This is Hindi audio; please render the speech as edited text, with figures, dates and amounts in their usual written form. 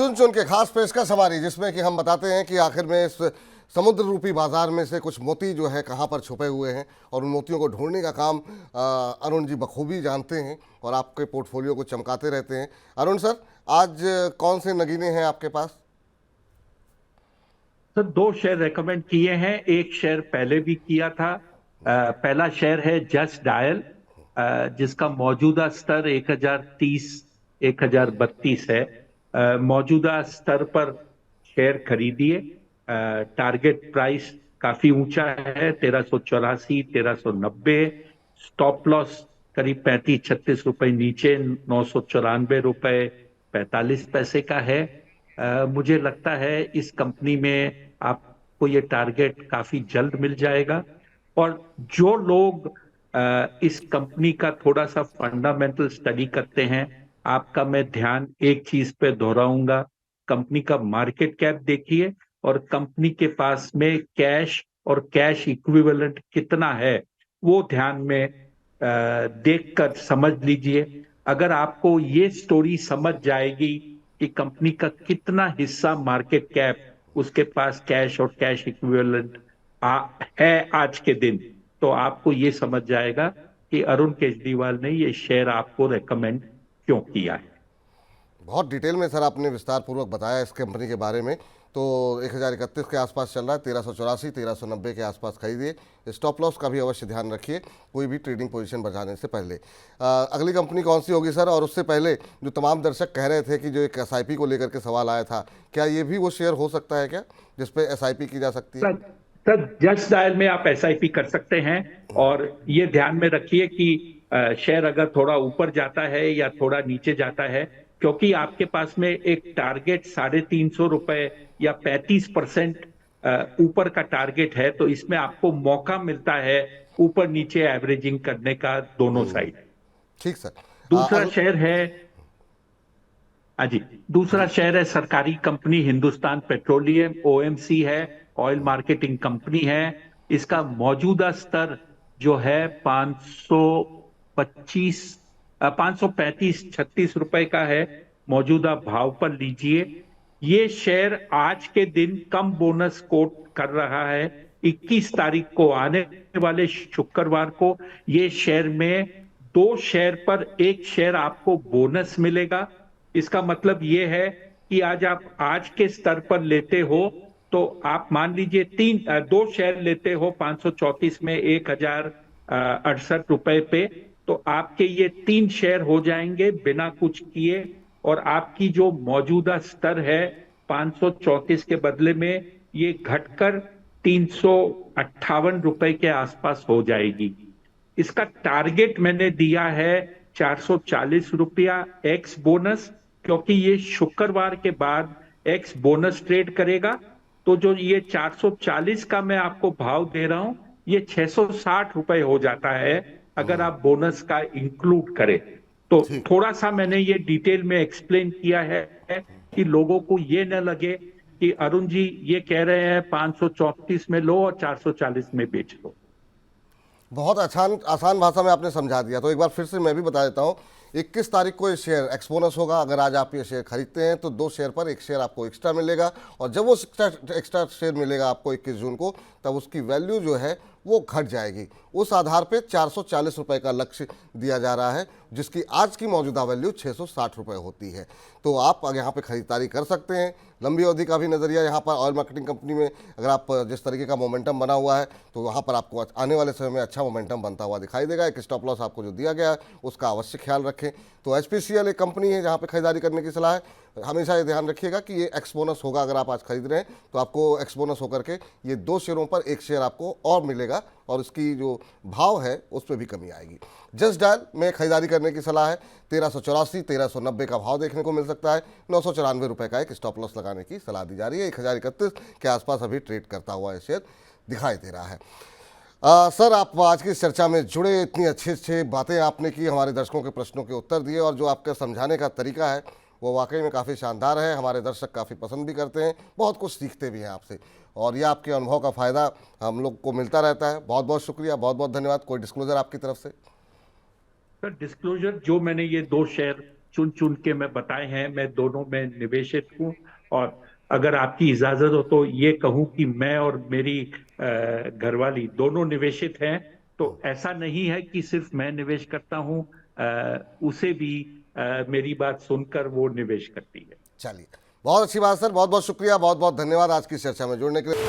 चुन चुन के खास पेशकश हमारी, जिसमें कि हम बताते हैं कि आखिर में इस समुद्र रूपी बाजार में से कुछ मोती जो है कहाँ पर छुपे हुए हैं, और उन मोतियों को ढूंढने का काम अरुण जी बखूबी जानते हैं और आपके पोर्टफोलियो को चमकाते रहते हैं। अरुण सर, आज कौन से नगीने हैं आपके पास? सर, दो शेयर रेकमेंड किए हैं। एक शेयर पहले भी किया था। पहला शेयर है जस्ट डायल, जिसका मौजूदा स्तर 1030 1032 है। मौजूदा स्तर पर शेयर खरीदिए। टारगेट प्राइस काफी ऊंचा है, 1384 1390। स्टॉप लॉस करीब 35-36 रुपए नीचे, 994 रुपए 45 पैसे का है। मुझे लगता है इस कंपनी में आपको ये टारगेट काफी जल्द मिल जाएगा। और जो लोग इस कंपनी का थोड़ा सा फंडामेंटल स्टडी करते हैं, आपका मैं ध्यान एक चीज पे दोहराऊंगा। कंपनी का मार्केट कैप देखिए और कंपनी के पास में कैश और कैश इक्विवेलेंट कितना है, वो ध्यान में देखकर समझ लीजिए। अगर आपको ये स्टोरी समझ जाएगी कि कंपनी का कितना हिस्सा मार्केट कैप, उसके पास कैश और कैश इक्विवेलेंट है आज के दिन, तो आपको ये समझ जाएगा कि अरुण केजरीवाल ने ये शेयर आपको रेकमेंड क्यों किया है। बहुत डिटेल में सर आपने विस्तार पूर्वक बताया इस कंपनी के बारे में। तो 1031 के आसपास चल रहा है, 1384 1390 के आसपास खरीदिए। स्टॉप लॉस का भी अवश्य ध्यान रखिए कोई भी ट्रेडिंग पोजीशन बढ़ाने से पहले। अगली कंपनी कौन सी होगी सर? और उससे पहले जो तमाम दर्शक कह रहे थे कि जो एक एसआईपी को लेकर के सवाल आया था, क्या ये भी वो शेयर हो सकता है क्या जिसपे एसआईपी की जा सकती है? सर, जस्ट डायल में आप एसआईपी कर सकते हैं। और ये ध्यान में रखिए कि शेयर अगर थोड़ा ऊपर जाता है या थोड़ा नीचे जाता है, क्योंकि आपके पास में एक टारगेट 350 रुपए या 35% ऊपर का टारगेट है, तो इसमें आपको मौका मिलता है ऊपर नीचे एवरेजिंग करने का, दोनों साइड। ठीक सर। दूसरा शेयर है, हाँ जी, दूसरा जी। शेयर है सरकारी कंपनी हिंदुस्तान पेट्रोलियम, ओएमसी है, ऑयल मार्केटिंग कंपनी है। इसका मौजूदा स्तर जो है 525 535-36 रुपए का है। मौजूदा भाव पर लीजिए। ये शेयर आज के दिन कम बोनस कोट कर रहा है। 21 तारीख को, आने वाले शुक्रवार को, ये शेयर में 2 शेयर पर 1 शेयर आपको बोनस मिलेगा। इसका मतलब ये है कि आज के स्तर पर लेते हो तो आप मान लीजिए 2 शेयर लेते हो 534 में 1068 रुपए पे, तो आपके ये 3 शेयर हो जाएंगे बिना कुछ किए। और आपकी जो मौजूदा स्तर है 534 के बदले में ये घटकर 358 रुपए के आसपास हो जाएगी। इसका टारगेट मैंने दिया है 440 रुपया एक्स बोनस, क्योंकि ये शुक्रवार के बाद एक्स बोनस ट्रेड करेगा। तो जो ये 440 का मैं आपको भाव दे रहा हूं, ये 660 रुपए हो जाता है अगर आप बोनस का इंक्लूड करें। तो ठीक। थोड़ा सा मैंने ये डिटेल में एक्सप्लेन किया है कि लोगों को ये न लगे कि अरुण जी ये कह रहे हैं 534 में लो और 440 में बेच लो। बहुत आसान आसान भाषा में आपने समझा दिया, तो एक बार फिर से मैं भी बता देता हूँ। 21 तारीख को ये शेयर एक्सपोनस होगा। अगर आज आप ये शेयर खरीदते हैं तो 2 शेयर पर 1 शेयर आपको एक्स्ट्रा मिलेगा, और जब वो एक्स्ट्रा शेयर मिलेगा आपको 21 जून को, तब उसकी वैल्यू जो है वो घट जाएगी। उस आधार पे 440 रुपये का लक्ष्य दिया जा रहा है, जिसकी आज की मौजूदा वैल्यू 660 रुपये होती है। तो आप यहाँ पे खरीदारी कर सकते हैं। लंबी अवधि का भी नज़रिया यहाँ पर ऑयल मार्केटिंग कंपनी में, अगर आप जिस तरीके का मोमेंटम बना हुआ है, तो वहाँ पर आपको आने वाले समय में अच्छा मोमेंटम बनता हुआ दिखाई देगा। एक स्टॉप लॉस आपको जो दिया गया है उसका अवश्य ख्याल रखें। तो एचपीसीएल एक कंपनी है जहाँ पे खरीदारी करने की सलाह है। हमेशा ये ध्यान रखिएगा कि ये एक्सबोनस होगा। अगर आप आज खरीद रहे हैं तो आपको एक्सबोनस होकर के ये 2 शेयरों पर 1 शेयर आपको और मिलेगा, और उसकी जो भाव है उस पर भी कमी आएगी। जस्ट डायल में खरीदारी करने की सलाह है। 1384 1390 का भाव देखने को मिल सकता है। 994 रुपये का एक स्टॉप लॉस लगाने की सलाह दी जा रही है। 1031 के आसपास अभी ट्रेड करता हुआ ये शेयर दिखाई दे रहा है। सर, आप आज की इस चर्चा में जुड़े, इतनी अच्छी अच्छी बातें आपने की, हमारे दर्शकों के प्रश्नों के उत्तर दिए, और जो आपका समझाने का तरीका है वो वाकई में काफ़ी शानदार है। हमारे दर्शक काफ़ी पसंद भी करते हैं, बहुत कुछ सीखते भी हैं आपसे, और ये आपके अनुभव का फ़ायदा हम लोग को मिलता रहता है। बहुत बहुत शुक्रिया, बहुत बहुत धन्यवाद। कोई डिस्क्लोजर आपकी तरफ से? सर, डिस्क्लोजर, जो मैंने ये 2 शेयर चुन चुन के मैं बताए हैं, मैं दोनों में निवेशित हूं। और अगर आपकी इजाजत हो तो ये कहूं कि मैं और मेरी घरवाली दोनों निवेशित हैं। तो ऐसा नहीं है कि सिर्फ मैं निवेश करता हूं, उसे भी मेरी बात सुनकर वो निवेश करती है। चलिए, बहुत अच्छी बात सर, बहुत बहुत शुक्रिया, बहुत बहुत धन्यवाद आज की चर्चा में जुड़ने के लिए।